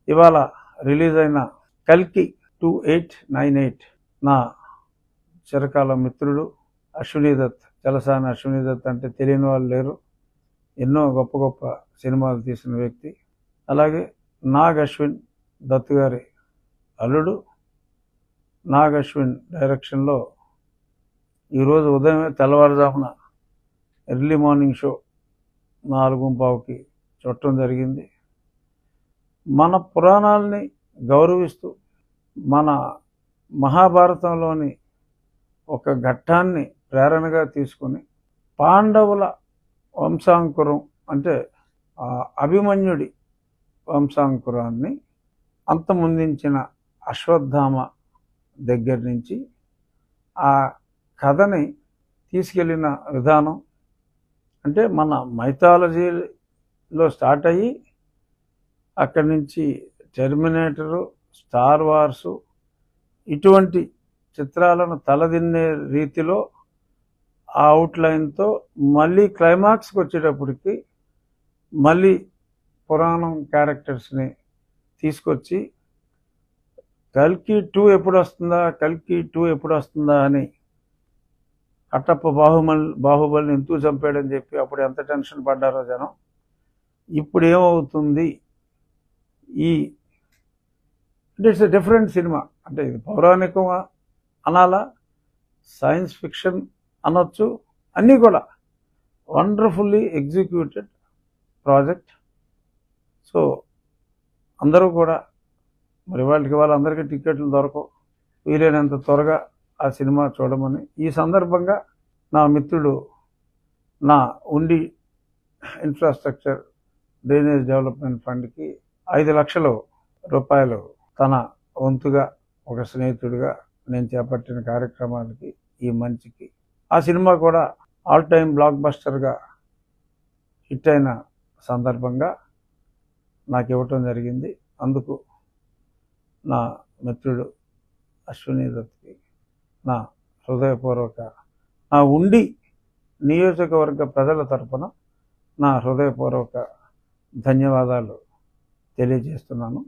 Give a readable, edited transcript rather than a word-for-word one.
ఇవాళ రిలీజ్ అయిన కల్కి 2898 నా చిరకాల మిత్రుడు అశ్వినీ దత్. చలసాని అశ్వినీ దత్ అంటే తెలియని వాళ్ళు లేరు. ఎన్నో గొప్ప గొప్ప సినిమాలు తీసిన వ్యక్తి. అలాగే నాగ్ అశ్విన్ దత్ గారి అల్లుడు. నాగ్ అశ్విన్ డైరెక్షన్లో ఈరోజు ఉదయమే తెల్లవారుజామున ఎర్లీ మార్నింగ్ షో 4:15కి చూడటం జరిగింది. మన పురాణాలని గౌరవిస్తూ మన మహాభారతంలోని ఒక ఘట్టాన్ని ప్రేరణగా తీసుకుని పాండవుల వంశాంకురం అంటే అభిమన్యుడి వంశాంకురాన్ని అంతమొందించిన అశ్వత్థామ దగ్గర నుంచి ఆ కథని తీసుకెళ్ళిన విధానం అంటే మన మైథాలజీలో స్టార్ట్ అయ్యి అక్కడి నుంచి టెర్మినేటరు, స్టార్ వార్సు ఇటువంటి చిత్రాలను తలదిన్నే రీతిలో ఆ అవుట్లైన్తో మళ్ళీ క్లైమాక్స్కి వచ్చేటప్పటికి మళ్ళీ పురాణం క్యారెక్టర్స్ని తీసుకొచ్చి కల్కి 2 ఎప్పుడు వస్తుందా, కల్కి 2 ఎప్పుడు వస్తుందా అని కట్టప్ప బాహుబలిని ఎందుకు చంపాడని చెప్పి అప్పుడు ఎంత టెన్షన్ పడ్డారో జనం. ఇప్పుడు ఏమవుతుంది? It's a different cinema. అంటే ఇది పౌరాణికం అనాలా, సైన్స్ ఫిక్షన్ అనొచ్చు, అన్నీ కూడా వండర్ఫుల్లీ ఎగ్జిక్యూటెడ్ ప్రాజెక్ట్. సో అందరూ కూడా మరి వాళ్ళందరికీ టికెట్లు దొరకవు, వీలైనంత త్వరగా ఆ సినిమా చూడమని ఈ సందర్భంగా నా మిత్రుడు నా ఉండి ఇన్ఫ్రాస్ట్రక్చర్ డ్రైనేజ్ డెవలప్మెంట్ ఫండ్కి 5 లక్షల రూపాయలు తన వంతుగా ఒక స్నేహితుడిగా నేను చేపట్టిన కార్యక్రమాలకి ఈ మంచికి ఆ సినిమా కూడా ఆల్ టైమ్ బ్లాక్ బస్టర్గా హిట్ అయిన సందర్భంగా నాకు ఇవ్వటం జరిగింది. అందుకు నా మిత్రుడు అశ్వినీ దత్కి నా హృదయపూర్వక, నా ఉండి నియోజకవర్గ ప్రజల తరపున నా హృదయపూర్వక ధన్యవాదాలు తెలియజేస్తున్నాను.